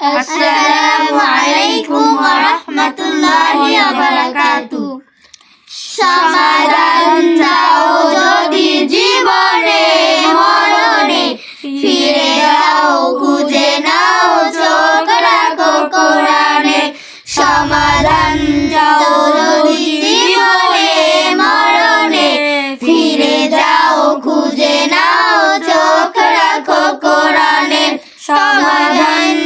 আসসালামু আলাইকুম ওয়া রাহমাতুল্লাহি ওয়া বারাকাতুহু। সমাধান চাও যদি জীবনে মরণে, ফিরে যাও খুঁজে নাও চোখ রাখো কোরআনে। সমাধান চাও যদি জীবনে মরণে, ফিরে যাও খুঁজে নাও চোখ রাখো কোরআনে। সমাধান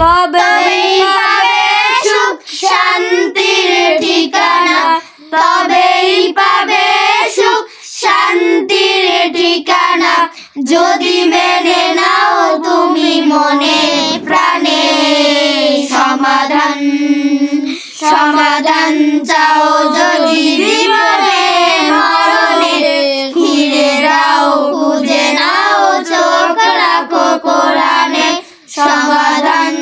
তবেই পাবে সুখ শান্তির ঠিকানা, তবেই পাবে সুখ শান্তির ঠিকানা, যদি মেনে নাও তুমি মনে প্রাণে। সমাধান সমাধান চাও যদি জীবনে মরণে, ফিরে যাও খুঁজে নাও চোখ রাখো কোরআনে। সমাধান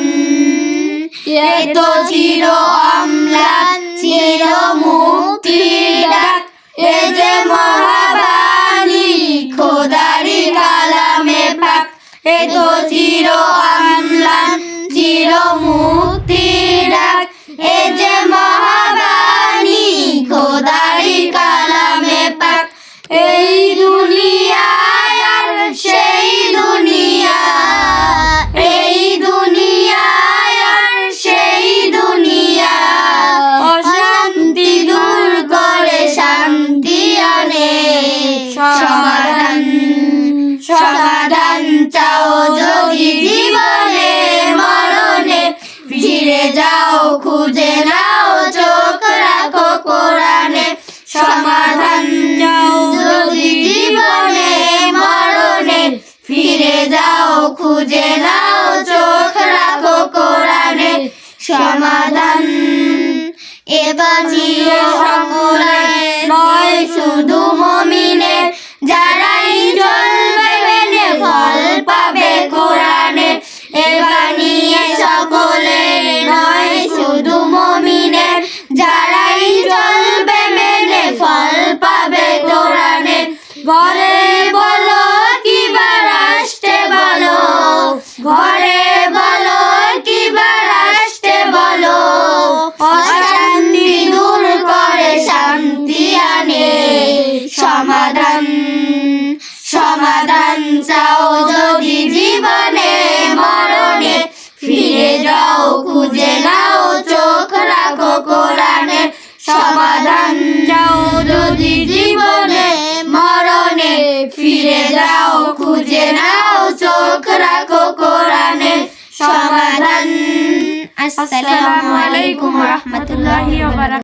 এ তো চির অম্লান চির মুক্তির ডাক, এ যে মহাবাণী খোদারি কালামে পাক। এ তো চির অম্লান চির মুক্তির ডাক, এ যে মহাবাণী খোদারি কালামে পাক। এই দুনিয়ায় আর সেই দুনিয়া, এই দুনিয়ায় আর সেই দুনিয়া, অশান্তি দূর করে শান্তি আনে। সমাধান সমাধান চাও যদি জীবনে মরণে, ফিরে যাও খুঁজে নাও চোখ রাখো কোরআনে। সমাধান চাও যদি জীবনে মরণে, ফিরে যাও খুঁজে নাও চোখ রাখো কোরআনে। সমাধান এবার সকলে নয় শুধু মুমিনের, যারাই চলবে মেনে ফল পাবে কোরআনে। এবার নিয়ে সকলে নয় শুধু মুমিনের, যারাই চলবে মেনে ফল পাবে কোরআনে। ঘরে বলো কিবা রাষ্ট্রে বলো, ঘরে বলো কিবা রাষ্ট্রে বলো, অশান্তি দূর করে শান্তি আনে। সমাধান সমাধান চাও যদি জীবনে মরণে, ফিরে যাও খুঁজে নাও চোখ রাখো কোরআনে। সমাধান চাও যদি জীবনে মরণে, ফিরে যাও খুঁজে নাও চোখ রাখো কোরআনে। সমাধান। আসসালামু আলাইকুম ওয়া রাহমাতুল্লাহি ওয়া বারাকাতুহু।